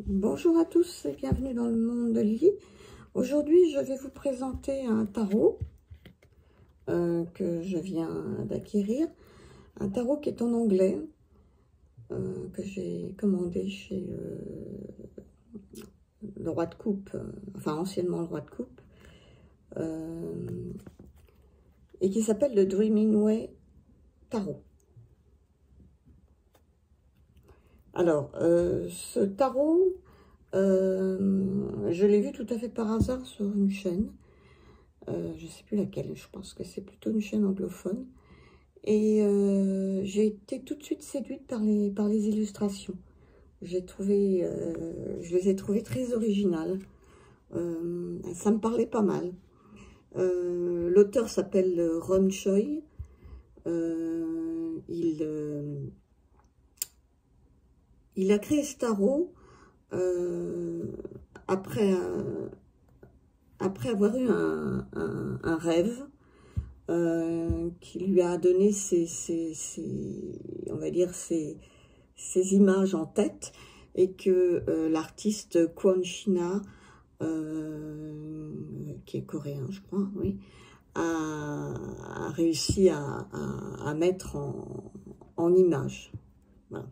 Bonjour à tous et bienvenue dans le monde de Lily. Aujourd'hui, je vais vous présenter un tarot que je viens d'acquérir. Un tarot qui est en anglais, que j'ai commandé chez le roi de coupe, enfin anciennement le roi de coupe, et qui s'appelle le Dreaming Way Tarot. Alors, ce tarot, je l'ai vu tout à fait par hasard sur une chaîne. Je ne sais plus laquelle, je pense que c'est plutôt une chaîne anglophone. Et j'ai été tout de suite séduite par les illustrations. Je les ai trouvées très originales. Ça me parlait pas mal. L'auteur s'appelle Ron Choi. Il a créé ce tarot après avoir eu un rêve qui lui a donné on va dire ses images en tête, et que l'artiste Kwon China, qui est coréen je crois, oui, a réussi à mettre en image. Voilà.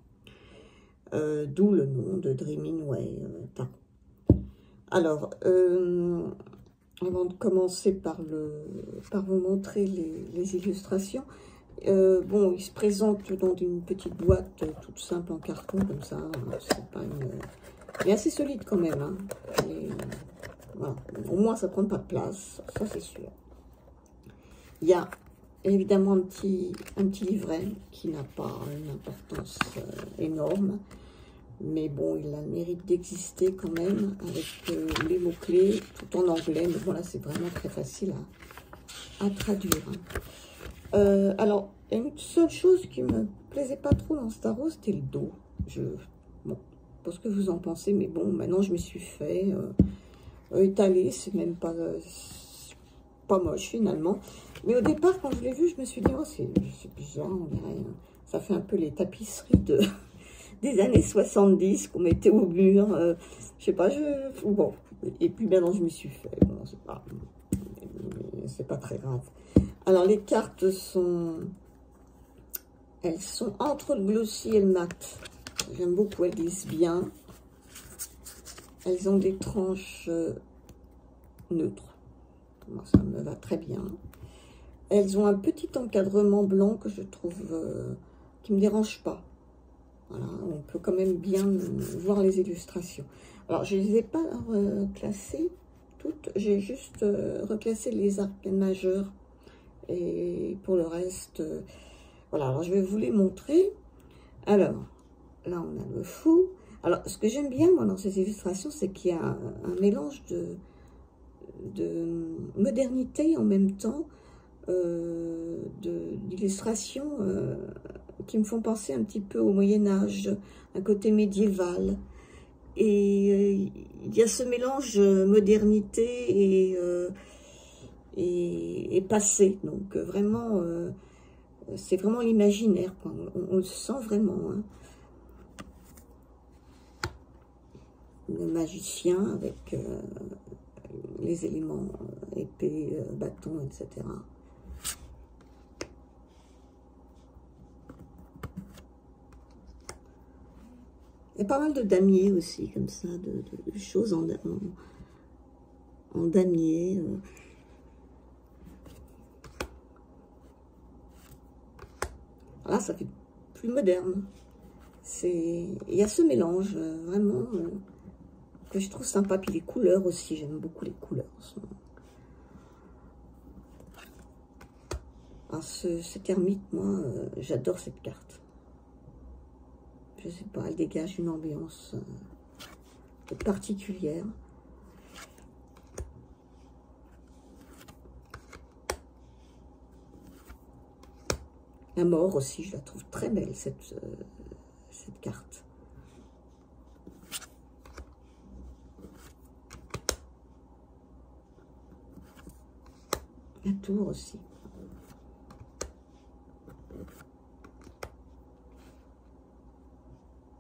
D'où le nom de Dreaming Way Tarot. Alors, avant de commencer par vous montrer les illustrations, bon, il se présente dans une petite boîte toute simple en carton, comme ça. C'est pas il est assez solide quand même, hein. Voilà. Au moins, ça prend pas de place, ça c'est sûr. Il y a évidemment un petit livret qui n'a pas une importance énorme. Mais bon, il a le mérite d'exister quand même, avec les mots-clés, tout en anglais. Mais bon, là, c'est vraiment très facile à traduire. Alors, il y a une seule chose qui me plaisait pas trop dans ce tarot, c'était le dos. Bon, pas ce que vous en pensez, mais bon, maintenant, je me suis fait étaler. C'est même pas moche, finalement. Mais au départ, quand je l'ai vu, je me suis dit, oh, c'est bizarre, on dirait, ça fait un peu les tapisseries des années 70 qu'on mettait au mur, je sais pas, bon, et puis maintenant je m'y suis fait, bon, c'est pas très grave. Alors les cartes elles sont entre le glossy et le mat, j'aime beaucoup, elles glissent bien, elles ont des tranches neutres, moi, ça me va très bien, elles ont un petit encadrement blanc que je trouve qui me dérange pas. Voilà, on peut quand même bien voir les illustrations. Alors, je ne les ai pas classées toutes. J'ai juste reclassé les arcanes majeurs. Et pour le reste, voilà. Alors, je vais vous les montrer. Alors, là, on a le fou. Alors, ce que j'aime bien, moi, dans ces illustrations, c'est qu'il y a un mélange de modernité en même temps, d'illustrations qui me font penser un petit peu au Moyen-Âge, un côté médiéval. Et il y a ce mélange modernité et passé. Donc vraiment, c'est vraiment l'imaginaire. On le sent vraiment. Hein. Le magicien avec les éléments épée, bâton, etc. Il y a pas mal de damier aussi, comme ça, de choses en damier. Là, ça fait plus moderne. Il y a ce mélange, vraiment, que je trouve sympa. Puis les couleurs aussi, j'aime beaucoup les couleurs. Alors, cette ermite, moi, j'adore cette carte. Je sais pas, elle dégage une ambiance particulière. La mort aussi, je la trouve très belle, cette carte. La tour aussi.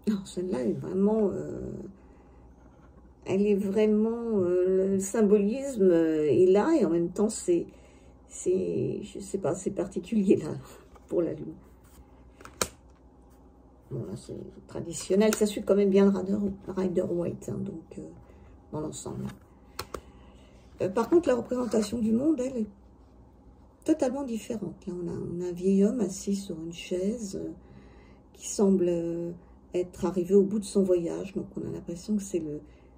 Non, celle-là est vraiment Elle est vraiment... le symbolisme est là et en même temps, c'est je sais pas, c'est particulier là, pour la lune. Bon, là, c'est traditionnel. Ça suit quand même bien le Rider Waite, hein, donc, dans l'ensemble. Par contre, la représentation du monde, elle est totalement différente. Là, on a un vieil homme assis sur une chaise qui semble être arrivé au bout de son voyage. Donc, on a l'impression que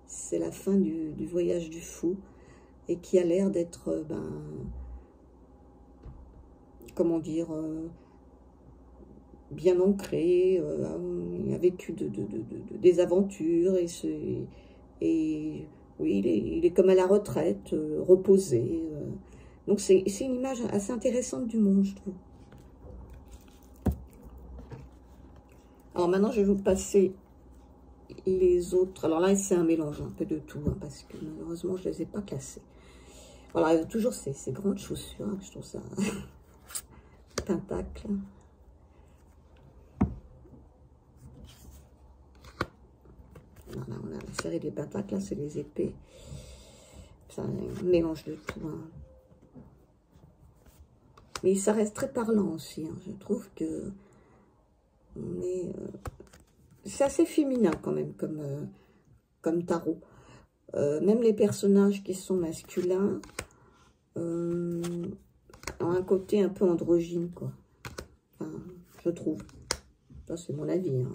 c'est la fin du voyage du fou et qui a l'air d'être, comment dire, bien ancré, il a vécu des aventures et oui, il est comme à la retraite, reposé. Donc c'est une image assez intéressante du monde, je trouve. Alors maintenant, je vais vous passer les autres. Alors là, c'est un mélange un peu de tout, hein, parce que malheureusement, je ne les ai pas classés. Voilà, il y a toujours ces grandes chaussures, hein, je trouve ça pentacle. Voilà, on a la série des pentacles, là, c'est les épées. C'est un mélange de tout. Hein. Mais ça reste très parlant aussi. Hein. Je trouve que c'est assez féminin quand même comme tarot. Même les personnages qui sont masculins ont un côté un peu androgyne, quoi. Enfin, je trouve. Ça, c'est mon avis. Hein.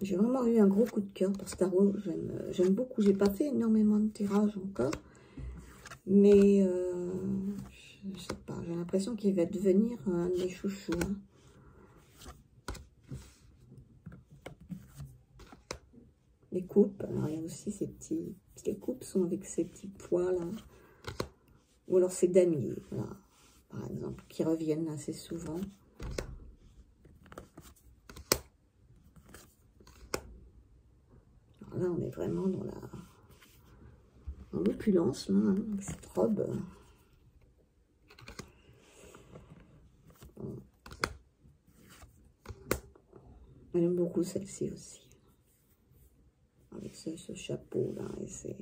J'ai vraiment eu un gros coup de cœur pour ce tarot. J'aime beaucoup. J'ai pas fait énormément de tirages encore. Mais je sais pas. J'ai l'impression qu'il va devenir un de mes chouchous. Hein. Les coupes. Alors, il y a aussi ces petits... Les coupes sont avec ces petits pois là. Ou alors ces damiers. Voilà. Par exemple. Qui reviennent assez souvent. Là, on est vraiment dans l'opulence, là, hein, avec cette robe. Bon. J'aime beaucoup celle-ci aussi. Avec ce chapeau, là, et c'est...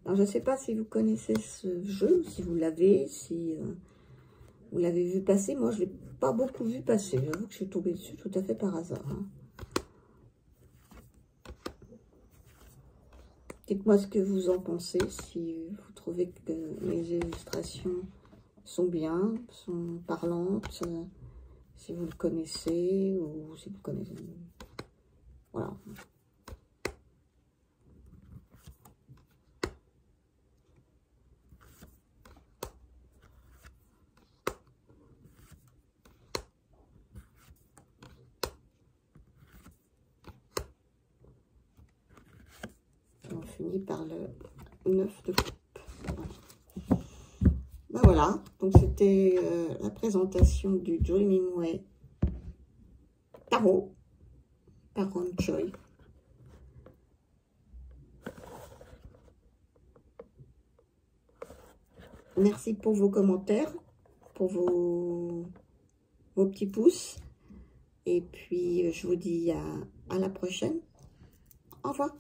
Alors, je ne sais pas si vous connaissez ce jeu, si vous l'avez, si vous l'avez vu passer. Moi, je ne l'ai pas beaucoup vu passer. J'avoue que je suis tombée dessus tout à fait par hasard. Hein. Dites-moi ce que vous en pensez, si vous trouvez que les illustrations sont bien, sont parlantes, si vous le connaissez, ou si vous connaissez... Voilà. On finit par le 9 de coupe. Ben voilà, donc c'était la présentation du Dream Imwe Tarot par Ron Choi. Merci pour vos commentaires, pour vos petits pouces. Et puis, je vous dis à la prochaine. Au revoir.